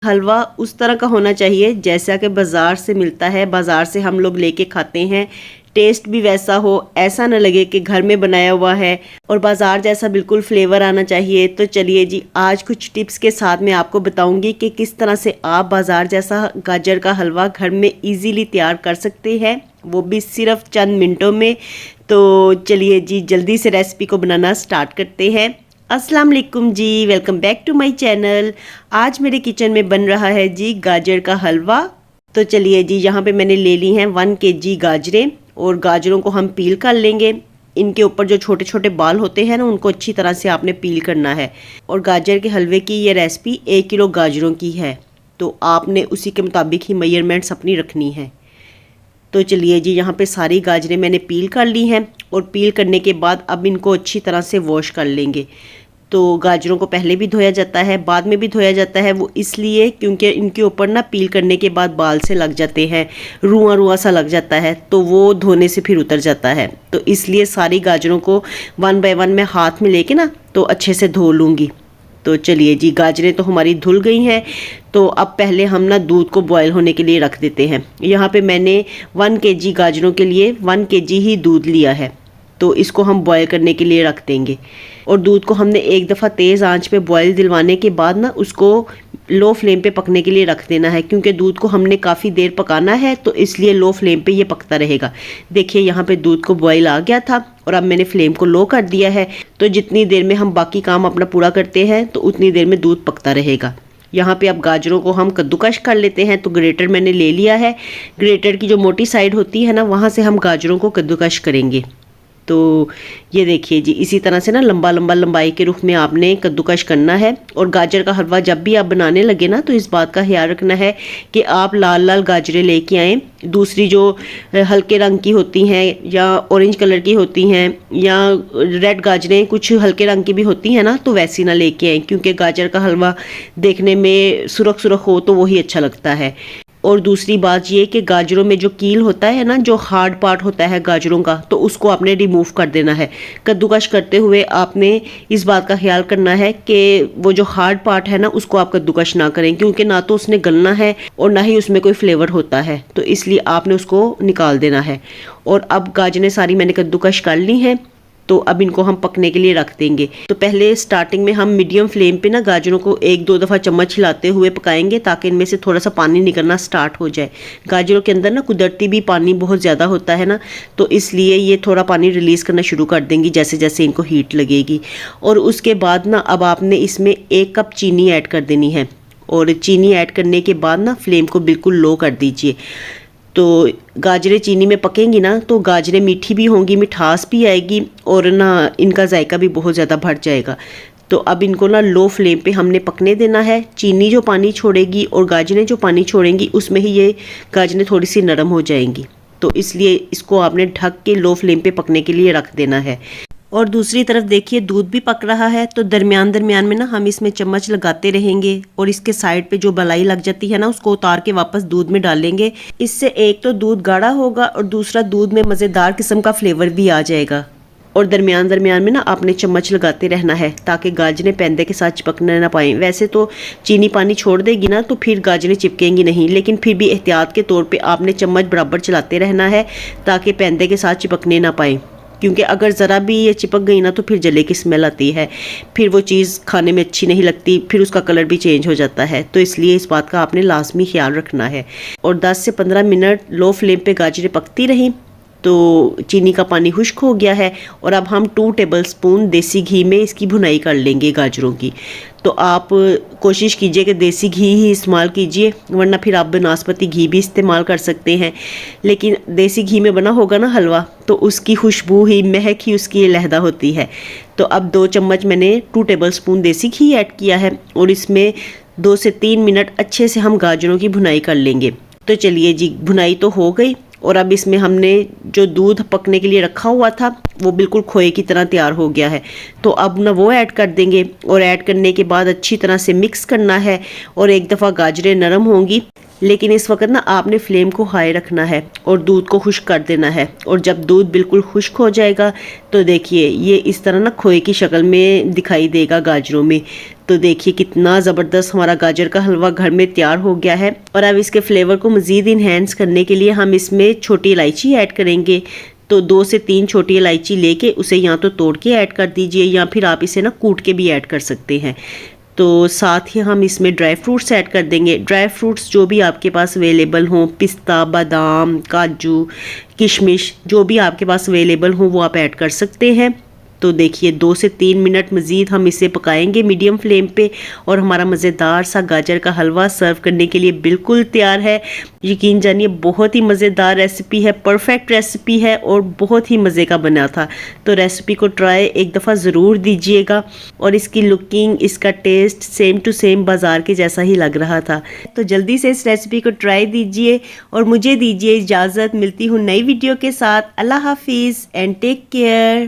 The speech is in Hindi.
हलवा उस तरह का होना चाहिए जैसा कि बाज़ार से मिलता है, बाज़ार से हम लोग लेके खाते हैं। टेस्ट भी वैसा हो, ऐसा ना लगे कि घर में बनाया हुआ है, और बाज़ार जैसा बिल्कुल फ्लेवर आना चाहिए। तो चलिए जी, आज कुछ टिप्स के साथ मैं आपको बताऊंगी कि किस तरह से आप बाज़ार जैसा गाजर का हलवा घर में इजीली तैयार कर सकते हैं, वो भी सिर्फ चंद मिनटों में। तो चलिए जी, जल्दी से रेसिपी को बनाना स्टार्ट करते हैं। अस्सलाम वालेकुम जी, welcome back to my channel. आज मेरे किचन में बन रहा है जी गाजर का हलवा। तो चलिए जी, यहाँ पे मैंने ले ली हैं 1 kg गाजरें, और गाजरों को हम पील कर लेंगे। इनके ऊपर जो छोटे छोटे बाल होते हैं ना, उनको अच्छी तरह से आपने पील करना है। और गाजर के हलवे की ये रेसिपी 1 किलो गाजरों की है, तो आपने उसी के मुताबिक ही मेजरमेंट्स अपनी रखनी है। तो चलिए जी, यहाँ पे सारी गाजरें मैंने पील कर ली हैं, और पील करने के बाद अब इनको अच्छी तरह से वॉश कर लेंगे। तो गाजरों को पहले भी धोया जाता है, बाद में भी धोया जाता है, वो इसलिए क्योंकि इनके ऊपर ना पील करने के बाद बाल से लग जाते हैं, रुआं रुआं सा लग जाता है, तो वो धोने से फिर उतर जाता है। तो इसलिए सारी गाजरों को 1 बाय 1 मैं हाथ में लेके ना तो अच्छे से धो लूँगी। तो चलिए जी, गाजरें तो हमारी धुल गई हैं। तो अब पहले हम ना दूध को बॉयल होने के लिए रख देते हैं। यहाँ पे मैंने 1 kg गाजरों के लिए 1 kg ही दूध लिया है, तो इसको हम बॉयल करने के लिए रख देंगे। और दूध को हमने एक दफ़ा तेज़ आंच पे बॉयल दिलवाने के बाद ना उसको लो फ्लेम पे पकने के लिए रख देना है, क्योंकि दूध को हमने काफ़ी देर पकाना है, तो इसलिए लो फ्लेम पे ये पकता रहेगा। देखिए, यहाँ पे दूध को बॉयल आ गया था, और अब मैंने फ्लेम को लो कर दिया है। तो जितनी देर में हम बाकी काम अपना पूरा करते हैं, तो उतनी देर में दूध पकता रहेगा। यहाँ पे अब गाजरों को हम कद्दूकश कर लेते हैं। तो ग्रेटर मैंने ले लिया है। ग्रेटर की जो मोटी साइड होती है ना, वहाँ से हम गाजरों को कद्दूकश करेंगे। तो ये देखिए जी, इसी तरह से ना लंबा लंबा लंबाई के रुख में आपने कद्दूकश करना है। और गाजर का हलवा जब भी आप बनाने लगे ना, तो इस बात का ख्याल रखना है कि आप लाल लाल गाजरें लेके आएँ। दूसरी जो हल्के रंग की होती हैं या ऑरेंज कलर की होती हैं या रेड गाजरें कुछ हल्के रंग की भी होती हैं ना, तो वैसी ना लेके आएँ, क्योंकि गाजर का हलवा देखने में सुरख सुरख हो तो वही अच्छा लगता है। और दूसरी बात ये कि गाजरों में जो कील होता है ना, जो हार्ड पार्ट होता है गाजरों का, तो उसको आपने रिमूव कर देना है। कद्दूकश करते हुए आपने इस बात का ख्याल करना है कि वो जो हार्ड पार्ट है ना, उसको आप कद्दूकश ना करें, क्योंकि ना तो उसने गलना है और ना ही उसमें कोई फ्लेवर होता है, तो इसलिए आपने उसको निकाल देना है। और अब गाजरें सारी मैंने कद्दूकश कर ली हैं, तो अब इनको हम पकने के लिए रख देंगे। तो पहले स्टार्टिंग में हम मीडियम फ्लेम पे ना गाजरों को 1-2 दफ़ा चम्मच हिलाते हुए पकाएंगे, ताकि इनमें से थोड़ा सा पानी निकलना स्टार्ट हो जाए। गाजरों के अंदर ना कुदरती भी पानी बहुत ज़्यादा होता है ना, तो इसलिए ये थोड़ा पानी रिलीज़ करना शुरू कर देंगी जैसे जैसे इनको हीट लगेगी। और उसके बाद ना अब आपने इसमें 1 कप चीनी ऐड कर देनी है, और चीनी ऐड करने के बाद ना फ्लेम को बिल्कुल लो कर दीजिए। तो गाजरें चीनी में पकेंगी ना, तो गाजरें मीठी भी होंगी, मिठास भी आएगी, और ना इनका जायका भी बहुत ज़्यादा बढ़ जाएगा। तो अब इनको ना लो फ्लेम पे हमने पकने देना है। चीनी जो पानी छोड़ेगी और गाजरें जो पानी छोड़ेंगी, उसमें ही ये गाजरें थोड़ी सी नरम हो जाएंगी। तो इसलिए इसको आपने ढक के लो फ्लेम पे पकने के लिए रख देना है। और दूसरी तरफ देखिए, दूध भी पक रहा है, तो दरमियान दरमियान में ना हम इसमें चम्मच लगाते रहेंगे, और इसके साइड पे जो बलाई लग जाती है ना, उसको उतार के वापस दूध में डालेंगे। इससे एक तो दूध गाढ़ा होगा, और दूसरा दूध में मज़ेदार किस्म का फ्लेवर भी आ जाएगा। और दरमियान दरमियान में ना आपने चम्मच लगाते रहना है, ताकि गाजरें पैंदे के साथ चिपकने ना पाएँ। वैसे तो चीनी पानी छोड़ देगी ना, तो फिर गाजरें चिपकेंगी नहीं, लेकिन फिर भी एहतियात के तौर पे आपने चम्मच बराबर चलाते रहना है, ताकि पैंदे के साथ चिपकने ना पाएँ। क्योंकि अगर ज़रा भी ये चिपक गई ना, तो फिर जले की स्मेल आती है, फिर वो चीज़ खाने में अच्छी नहीं लगती, फिर उसका कलर भी चेंज हो जाता है। तो इसलिए इस बात का आपने लाजमी ख्याल रखना है। और 10 से 15 मिनट लो फ्लेम पे गाजरें पकती रहीं, तो चीनी का पानी खुश्क हो गया है। और अब हम 2 टेबलस्पून देसी घी में इसकी भुनाई कर लेंगे गाजरों की। तो आप कोशिश कीजिए कि देसी घी ही इस्तेमाल कीजिए, वरना फिर आप बनास्पति घी भी इस्तेमाल कर सकते हैं। लेकिन देसी घी में बना होगा ना हलवा, तो उसकी खुशबू ही, महक ही उसकी अलहदा होती है। तो अब 2 चम्मच मैंने 2 टेबलस्पून देसी घी ऐड किया है, और इसमें 2 से 3 मिनट अच्छे से हम गाजरों की भुनाई कर लेंगे। तो चलिए जी, भुनाई तो हो गई, और अब इसमें हमने जो दूध पकने के लिए रखा हुआ था, वो बिल्कुल खोए की तरह तैयार हो गया है। तो अब ना वो ऐड कर देंगे, और ऐड करने के बाद अच्छी तरह से मिक्स करना है। और एक दफ़ा गाजरें नरम होंगी, लेकिन इस वक्त ना आपने फ्लेम को हाई रखना है और दूध को खुश्क कर देना है। और जब दूध बिल्कुल खुश्क हो जाएगा, तो देखिए ये इस तरह ना खोए की शक्ल में दिखाई देगा गाजरों में। तो देखिए कितना ज़बरदस्त हमारा गाजर का हलवा घर में तैयार हो गया है। और अब इसके फ्लेवर को मज़ीद इन्हेंस करने के लिए हम इसमें छोटी इलायची ऐड करेंगे। तो 2 से 3 छोटी इलायची लेके उसे या तो तोड़ के ऐड कर दीजिए या फिर आप इसे ना कूट के भी ऐड कर सकते हैं। तो साथ ही हम इसमें ड्राई फ्रूट्स ऐड कर देंगे। ड्राई फ्रूट्स जो भी आपके पास अवेलेबल हों, पिस्ता, बादाम, काजू, किशमिश, जो भी आपके पास अवेलेबल हों वो आप ऐड कर सकते हैं। तो देखिए 2 से 3 मिनट मज़ीद हम इसे पकाएंगे मीडियम फ्लेम पे और हमारा मज़ेदार सा गाजर का हलवा सर्व करने के लिए बिल्कुल तैयार है। यकीन जानिए बहुत ही मज़ेदार रेसिपी है, परफेक्ट रेसिपी है और बहुत ही मज़े का बना था। तो रेसिपी को ट्राई एक दफ़ा ज़रूर दीजिएगा। और इसकी लुकिंग, इसका टेस्ट सेम टू सेम बाज़ार के जैसा ही लग रहा था। तो जल्दी से इस रेसिपी को ट्राई दीजिए और मुझे दीजिए इजाज़त। मिलती हूँ नई वीडियो के साथ। अल्लाह हाफिज़ एंड टेक केयर।